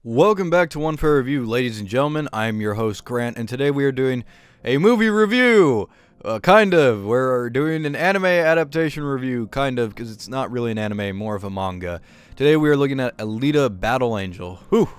Welcome back to One Fair Review, ladies and gentlemen. I'm your host, Grant, and today we are doing a movie review. Kind of. We're doing an anime adaptation review, kind of, because it's not really an anime, more of a manga. Today we are looking at Alita Battle Angel. Whew,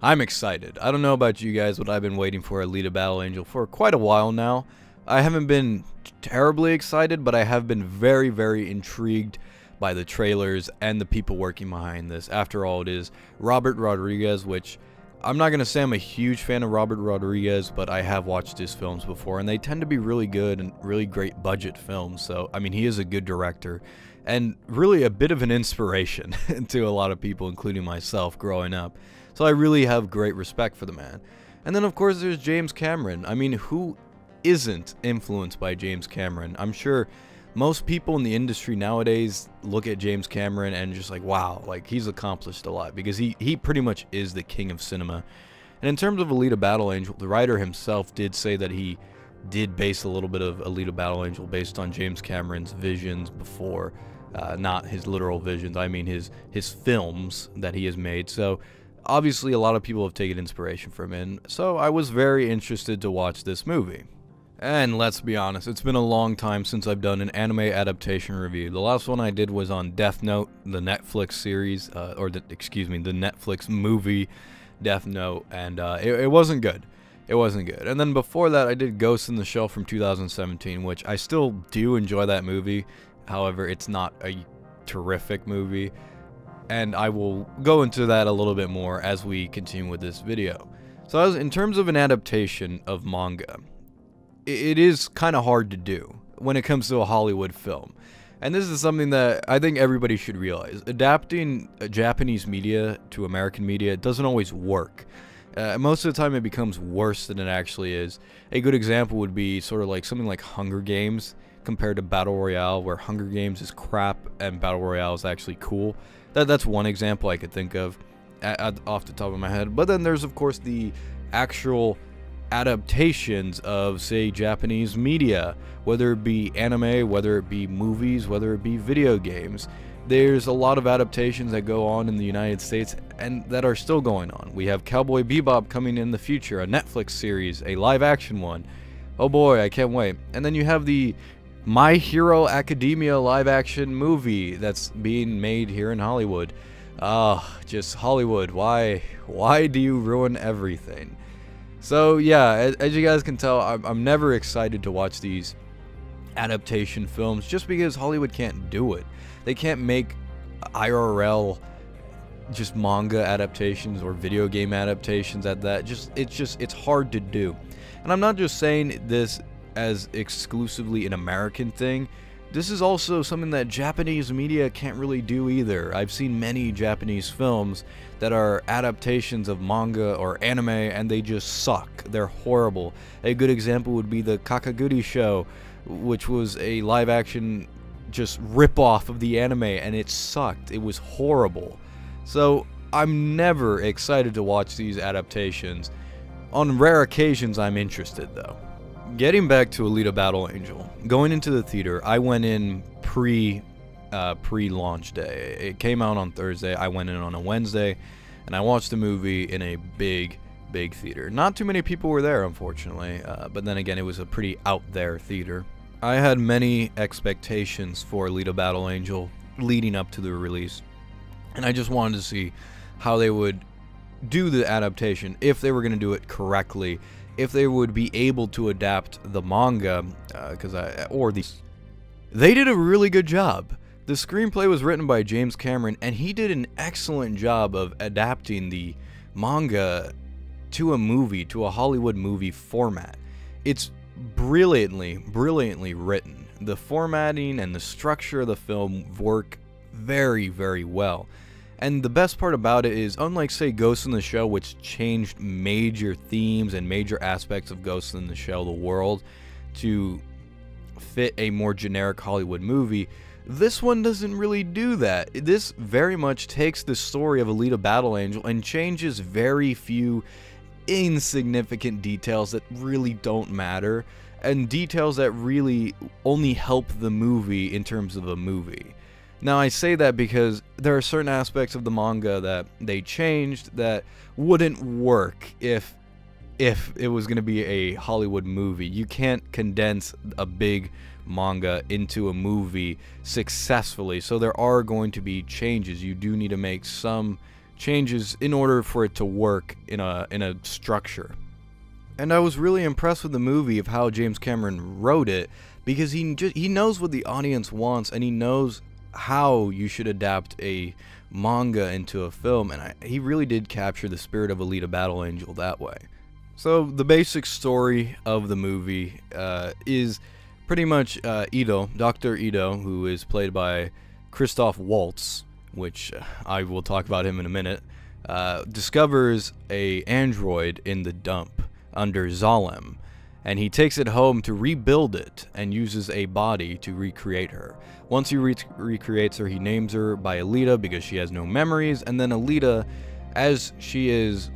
I'm excited. I don't know about you guys, but I've been waiting for Alita Battle Angel for quite a while now. I haven't been terribly excited, but I have been very, very intrigued by the trailers and the people working behind this. After all, it is Robert Rodriguez, which I'm not going to say I'm a huge fan of Robert Rodriguez, but I have watched his films before, and they tend to be really good and really great budget films. So, I mean, he is a good director and really a bit of an inspiration to a lot of people, including myself, growing up. So I really have great respect for the man. And then, of course, there's James Cameron. I mean, who isn't influenced by James Cameron? I'm sure most people in the industry nowadays look at James Cameron and just like, wow, like he's accomplished a lot, because he pretty much is the king of cinema. And in terms of Alita Battle Angel, the writer himself did say that he did base a little bit of Alita Battle Angel based on James Cameron's visions before, not his literal visions, I mean his films that he has made. So obviously a lot of people have taken inspiration from him, so I was very interested to watch this movie. And let's be honest, it's been a long time since I've done an anime adaptation review. The last one I did was on Death Note, the Netflix series, the Netflix movie Death Note, and it wasn't good. It wasn't good. And then before that, I did Ghost in the Shell from 2017, which I still do enjoy that movie. However, it's not a terrific movie, and I will go into that a little bit more as we continue with this video. So in terms of an adaptation of manga, it is kind of hard to do when it comes to a Hollywood film. And this is something that I think everybody should realize. Adapting Japanese media to American media doesn't always work. Most of the time it becomes worse than it actually is. A good example would be sort of like something like Hunger Games compared to Battle Royale, where Hunger Games is crap and Battle Royale is actually cool. That's one example I could think of off the top of my head. But then there's, of course, the actual adaptations of, say, Japanese media, whether it be anime, whether it be movies, whether it be video games. There's a lot of adaptations that go on in the United States and that are still going on. We have Cowboy Bebop coming in the future, a Netflix series, a live action one. Oh boy, I can't wait. And then you have the My Hero Academia live action movie that's being made here in Hollywood. Just Hollywood, why do you ruin everything? So yeah, as you guys can tell, I'm never excited to watch these adaptation films just because Hollywood can't do it. They can't make IRL just manga adaptations or video game adaptations at that. It's hard to do. And I'm not just saying this as exclusively an American thing. This is also something that Japanese media can't really do either. I've seen many Japanese films that are adaptations of manga or anime, and they just suck. They're horrible. A good example would be the Kakaguri Show, which was a live-action just rip-off of the anime, and it sucked. It was horrible. So I'm never excited to watch these adaptations. On rare occasions, I'm interested, though. Getting back to Alita Battle Angel, going into the theater, I went in pre-launch day. It came out on Thursday. I went in on a Wednesday, and I watched the movie in a big theater. Not too many people were there, unfortunately, but then again, it was a pretty out there theater. I had many expectations for Alita Battle Angel leading up to the release, and I just wanted to see how they would do the adaptation, if they were going to do it correctly, if they would be able to adapt the manga, they did a really good job. The screenplay was written by James Cameron, and he did an excellent job of adapting the manga to a movie, to a Hollywood movie format. It's brilliantly written. The formatting and the structure of the film work very, very well. And the best part about it is, unlike, say, Ghost in the Shell, which changed major themes and major aspects of Ghost in the Shell, the world, to fit a more generic Hollywood movie, this one doesn't really do that. This very much takes the story of Alita Battle Angel and changes very few insignificant details that really don't matter, and details that really only help the movie in terms of a movie. Now I say that because there are certain aspects of the manga that they changed that wouldn't work if it was going to be a Hollywood movie. You can't condense a big manga into a movie successfully, so there are going to be changes. You do need to make some changes in order for it to work in a structure. And I was really impressed with the movie of how James Cameron wrote it, because he knows what the audience wants, and he knows how you should adapt a manga into a film, and he really did capture the spirit of Alita Battle Angel that way. So the basic story of the movie is pretty much Ido, Dr. Ido, who is played by Christoph Waltz, which I will talk about him in a minute, discovers a android in the dump under Zalem, and he takes it home to rebuild it and uses a body to recreate her. Once he recreates her, he names her by Alita because she has no memories, and then Alita, as she is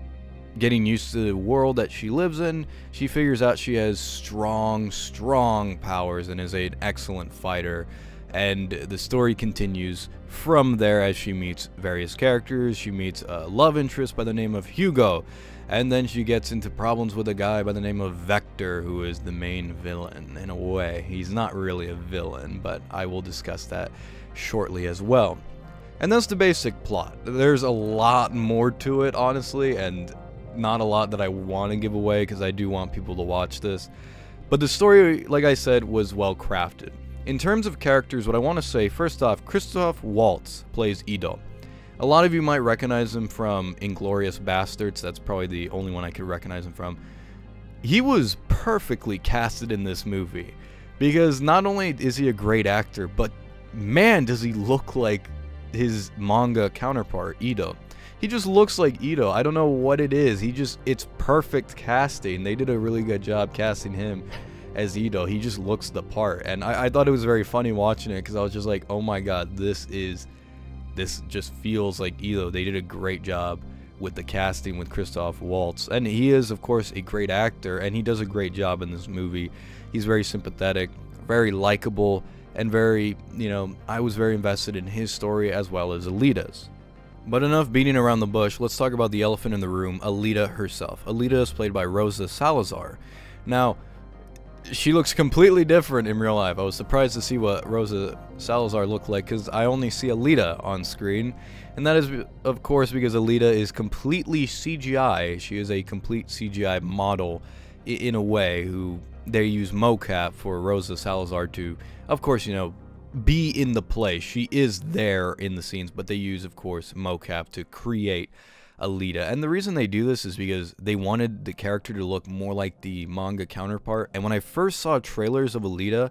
getting used to the world that she lives in, she figures out she has strong powers and is an excellent fighter. And the story continues from there as she meets various characters. She meets a love interest by the name of Hugo, and then she gets into problems with a guy by the name of Vector, who is the main villain in a way. He's not really a villain, but I will discuss that shortly as well. And that's the basic plot. There's a lot more to it, honestly, and not a lot that I want to give away because I do want people to watch this. But the story, like I said, was well crafted. In terms of characters, what I want to say, first off, Christoph Waltz plays Ido. A lot of you might recognize him from Inglourious Basterds. That's probably the only one I could recognize him from. He was perfectly casted in this movie, because not only is he a great actor, but man, does he look like his manga counterpart, Ido. He just looks like Ido. I don't know what it is. It's perfect casting. They did a really good job casting him as Ido. He just looks the part. And I thought it was very funny watching it, because I was just like, oh my god, this just feels like Ido. They did a great job with the casting with Christoph Waltz. And he is, of course, a great actor, and he does a great job in this movie. He's very sympathetic, very likable, and very, I was very invested in his story as well as Alita's. But enough beating around the bush, let's talk about the elephant in the room, Alita herself. Alita is played by Rosa Salazar. Now, she looks completely different in real life. I was surprised to see what Rosa Salazar looked like, because I only see Alita on screen. And that is, of course, because Alita is completely CGI. She is a complete CGI model in a way, who they use mocap for Rosa Salazar to, of course, be in the play. She is there in the scenes, but they use, of course, mocap to create Alita. And the reason they do this is because they wanted the character to look more like the manga counterpart. And when I first saw trailers of Alita,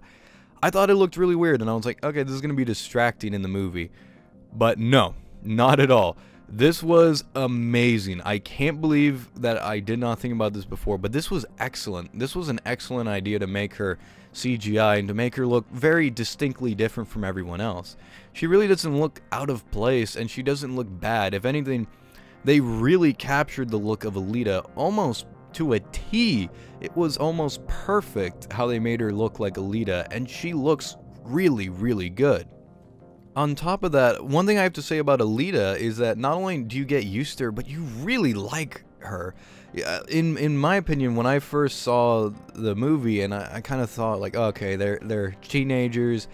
I thought it looked really weird, and I was like, okay, this is going to be distracting in the movie. But no, not at all. This was amazing. I can't believe that I did not think about this before, but this was excellent. This was an excellent idea to make her CGI and to make her look very distinctly different from everyone else. She really doesn't look out of place, and she doesn't look bad. If anything, they really captured the look of Alita almost to a T. It was almost perfect how they made her look like Alita, and she looks really, really good. On top of that, one thing I have to say about Alita is that not only do you get used to her, but you really like her. In my opinion, when I first saw the movie, and I kind of thought like, okay, they're teenagers.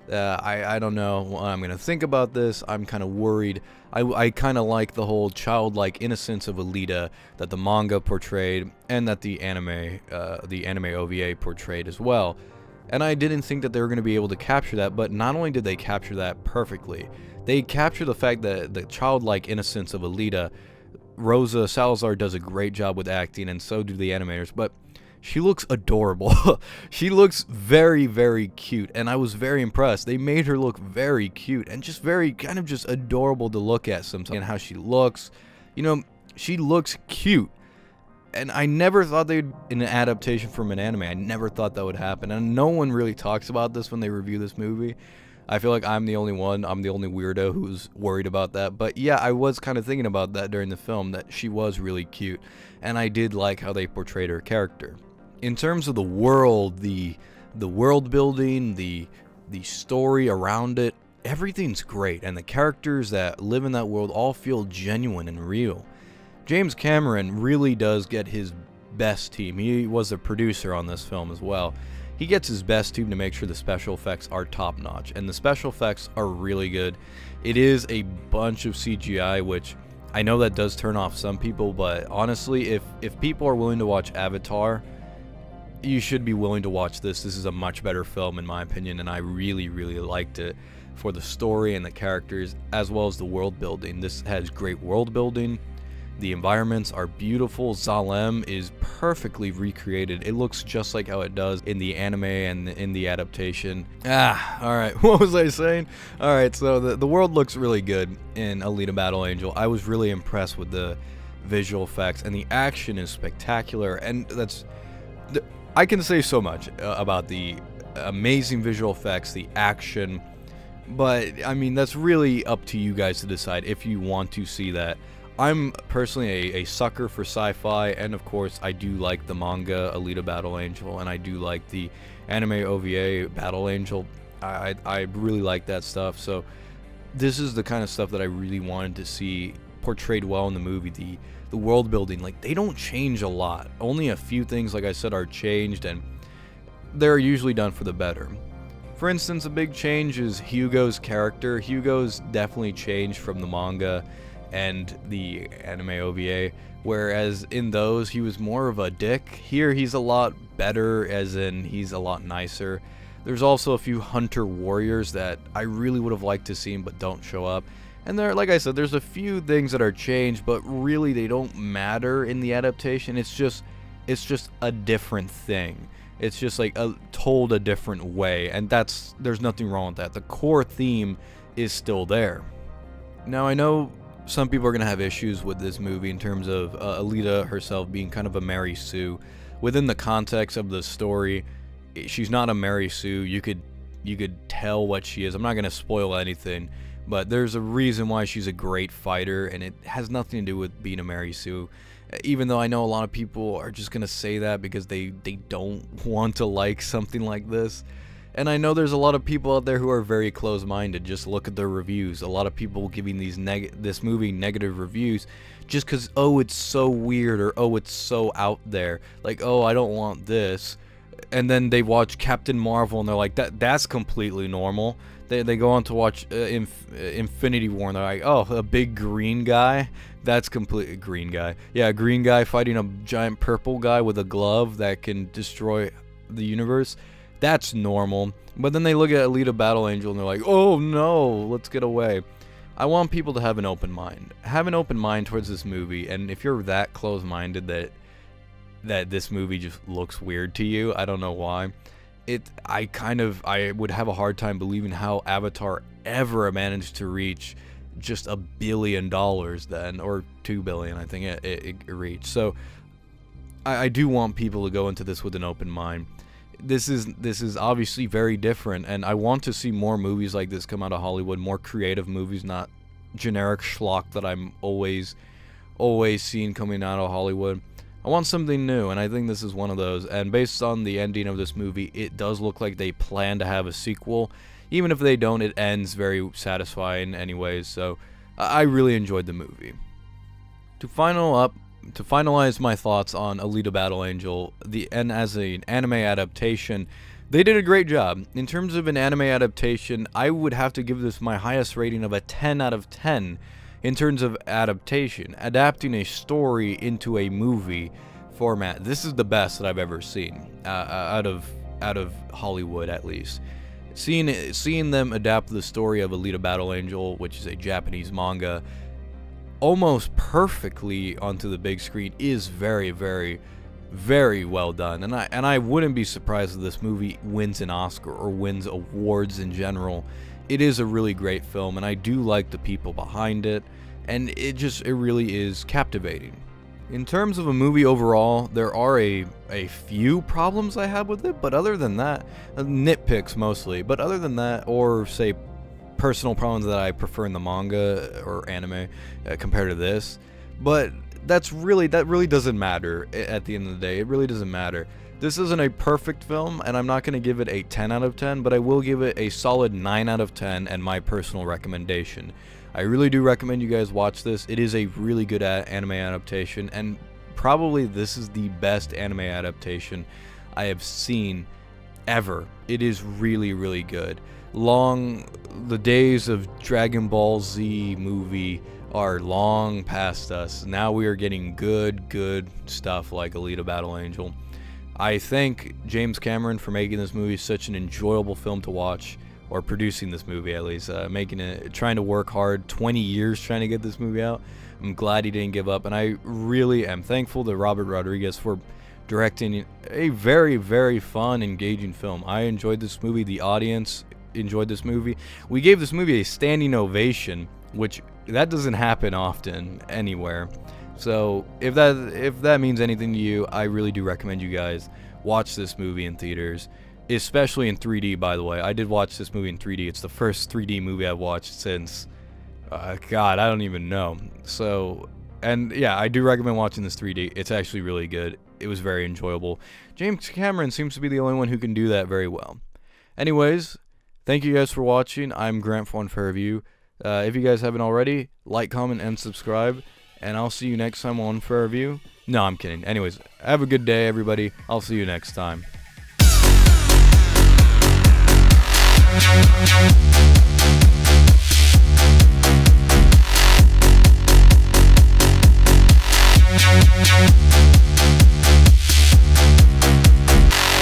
I don't know what I'm gonna think about this. I'm kind of worried. I kind of like the whole childlike innocence of Alita that the manga portrayed, and that the anime OVA portrayed as well. And I didn't think that they were going to be able to capture that, but not only did they capture that perfectly, they captured the fact that the childlike innocence of Alita. Rosa Salazar does a great job with acting, and so do the animators, but she looks adorable. She looks very, very cute, and I was very impressed. They made her look very cute and just very kind of just adorable to look at sometimes, and how she looks. She looks cute. And I never thought they'd, in an adaptation from an anime, I never thought that would happen. And no one really talks about this when they review this movie. I feel like I'm the only one, I'm the only weirdo who's worried about that. But yeah, I was kind of thinking about that during the film, that she was really cute. And I did like how they portrayed her character. In terms of the world, the world building, the story around it, everything's great, and the characters that live in that world all feel genuine and real. James Cameron really does get his best team. He was a producer on this film as well. He gets his best team to make sure the special effects are top-notch, and the special effects are really good. It is a bunch of CGI, which I know that does turn off some people, but honestly, if people are willing to watch Avatar, you should be willing to watch this. This is a much better film in my opinion, and I really, really liked it for the story and the characters, as well as the world building. This has great world building. The environments are beautiful. Zalem is perfectly recreated. It looks just like how it does in the anime and in the adaptation. Alright, what was I saying? Alright, so the world looks really good in Alita Battle Angel. I was really impressed with the visual effects, and the action is spectacular, and I can say so much about the amazing visual effects, the action, but I mean, that's really up to you guys to decide if you want to see that. I'm personally a sucker for sci-fi, and of course I do like the manga Alita Battle Angel, and I do like the anime OVA Battle Angel. I really like that stuff, so this is the kind of stuff that I really wanted to see portrayed well in the movie. The world building, like, they don't change a lot. Only a few things, like I said, are changed, and they're usually done for the better. For instance, a big change is Hugo's character. Hugo's definitely changed from the manga and the anime OVA, whereas in those he was more of a dick. Here he's a lot better, as in he's a lot nicer. There's also a few hunter warriors that I really would have liked to see but don't show up. And there, like I said, there's a few things that are changed, but really they don't matter in the adaptation. It's just a different thing. It's just like told a different way, and there's nothing wrong with that. The core theme is still there. Now, I know some people are going to have issues with this movie in terms of Alita herself being kind of a Mary Sue. Within the context of the story, she's not a Mary Sue. You could tell what she is. I'm not going to spoil anything, but there's a reason why she's a great fighter, and it has nothing to do with being a Mary Sue. Even though I know a lot of people are just going to say that because they don't want to like something like this. And I know there's a lot of people out there who are very close-minded. Just look at the reviews. A lot of people giving this movie negative reviews just because, oh, it's so weird, or oh, it's so out there. Like, oh, I don't want this. And then they watch Captain Marvel and they're like, that's completely normal. They go on to watch Infinity War and they're like, oh, a big green guy? That's completely green guy. Yeah, a green guy fighting a giant purple guy with a glove that can destroy the universe. That's normal. But then they look at Alita Battle Angel and they're like, oh no, let's get away. I want people to have an open mind. Have an open mind towards this movie, and if you're that close-minded that this movie just looks weird to you, I don't know why. I would have a hard time believing how Avatar ever managed to reach just $1 billion then, or $2 billion, I think it reached. So I do want people to go into this with an open mind. This is obviously very different, and I want to see more movies like this come out of Hollywood, more creative movies, not generic schlock that I'm always seeing coming out of Hollywood. I want something new, and I think this is one of those. And based on the ending of this movie, it does look like they plan to have a sequel. Even if they don't, it ends very satisfying anyways, so I really enjoyed the movie. To finalize my thoughts on Alita Battle Angel, and as an anime adaptation, they did a great job. In terms of an anime adaptation, I would have to give this my highest rating of a 10 out of 10 in terms of adaptation. Adapting a story into a movie format, this is the best that I've ever seen, out of Hollywood at least. Seeing them adapt the story of Alita Battle Angel, which is a Japanese manga, almost perfectly onto the big screen is very, very, very well done. And I wouldn't be surprised if this movie wins an Oscar or wins awards in general. It is a really great film, and I do like the people behind it, and it really is captivating. In terms of a movie overall, there are a few problems I have with it, but other than that, nitpicks mostly, but other than that, or say personal problems that I prefer in the manga or anime compared to this, but that really doesn't matter at the end of the day. It really doesn't matter. This isn't a perfect film, and I'm not going to give it a 10 out of 10, but I will give it a solid 9 out of 10 and my personal recommendation. I really do recommend you guys watch this. It is a really good anime adaptation, and probably this is the best anime adaptation I have seen ever. It is really, really good. The days of Dragon Ball Z movie are long past us. Now we are getting good stuff like Alita Battle Angel. I thank James Cameron for making this movie such an enjoyable film to watch, or producing this movie at least, trying to work hard, 20 years trying to get this movie out. I'm glad he didn't give up, and I really am thankful to Robert Rodriguez for directing a very, very fun, engaging film. I enjoyed this movie. The audience enjoyed this movie. We gave this movie a standing ovation, which that doesn't happen often anywhere. So if that means anything to you, I really do recommend you guys watch this movie in theaters, especially in 3D, by the way. I did watch this movie in 3D. It's the first 3D movie I've watched since God, I don't even know. So, and yeah, I do recommend watching this 3D. It's actually really good. It was very enjoyable. James Cameron seems to be the only one who can do that very well. Anyways, thank you guys for watching. I'm Grant for One Fair Review. If you guys haven't already, like, comment, and subscribe. And I'll see you next time on Fair Review. No, I'm kidding. Anyways, have a good day, everybody. I'll see you next time.